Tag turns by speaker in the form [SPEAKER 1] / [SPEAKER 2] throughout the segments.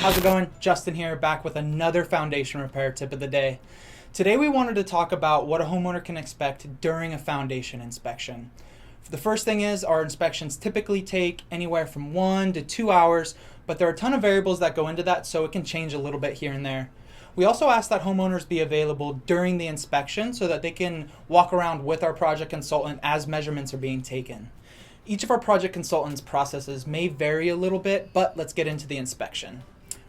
[SPEAKER 1] How's it going? Justin here, back with another foundation repair tip of the day. Today we wanted to talk about what a homeowner can expect during a foundation inspection. The first thing is our inspections typically take anywhere from 1 to 2 hours, but there are a ton of variables that go into that, so it can change a little bit here and there. We also ask that homeowners be available during the inspection so that they can walk around with our project consultant as measurements are being taken. Each of our project consultants' processes may vary a little bit, but let's get into the inspection.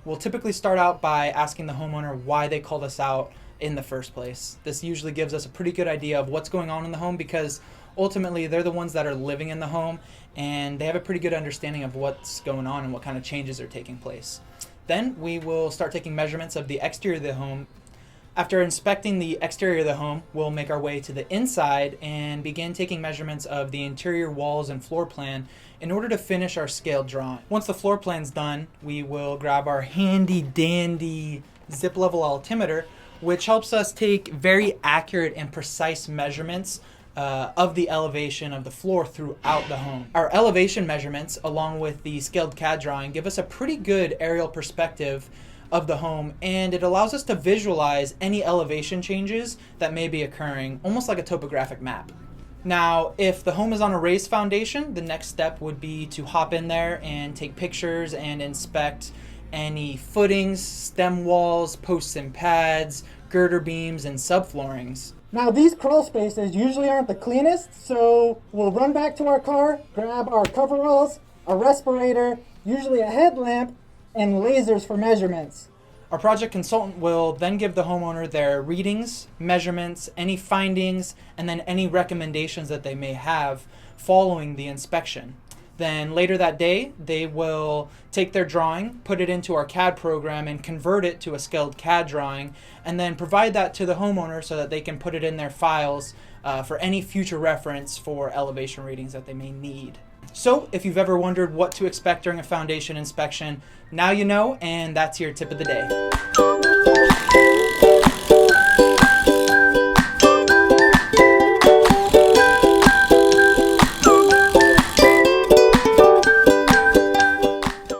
[SPEAKER 1] We'll typically start out by asking the homeowner why they called us out in the first place. This usually gives us a pretty good idea of what's going on in the home because ultimately they're the ones that are living in the home and they have a pretty good understanding of what's going on and what kind of changes are taking place. Then we will start taking measurements of the exterior of the home. After inspecting the exterior of the home, we'll make our way to the inside and begin taking measurements of the interior walls and floor plan in order to finish our scaled drawing. Once the floor plan's done, we will grab our handy dandy zip level altimeter, which helps us take very accurate and precise measurements of the elevation of the floor throughout the home. Our elevation measurements, along with the scaled CAD drawing, give us a pretty good aerial perspective of the home, and it allows us to visualize any elevation changes that may be occurring, almost like a topographic map. Now, if the home is on a raised foundation, the next step would be to hop in there and take pictures and inspect any footings, stem walls, posts and pads, girder beams, and subfloorings.
[SPEAKER 2] Now these crawl spaces usually aren't the cleanest, so we'll run back to our car, grab our coveralls, a respirator, usually a headlamp, and lasers for measurements.
[SPEAKER 1] Our project consultant will then give the homeowner their readings, measurements, any findings, and then any recommendations that they may have following the inspection. Then later that day, they will take their drawing, put it into our CAD program, and convert it to a scaled CAD drawing, and then provide that to the homeowner so that they can put it in their files for any future reference for elevation readings that they may need. So if you've ever wondered what to expect during a foundation inspection, now you know, and that's your tip of the day.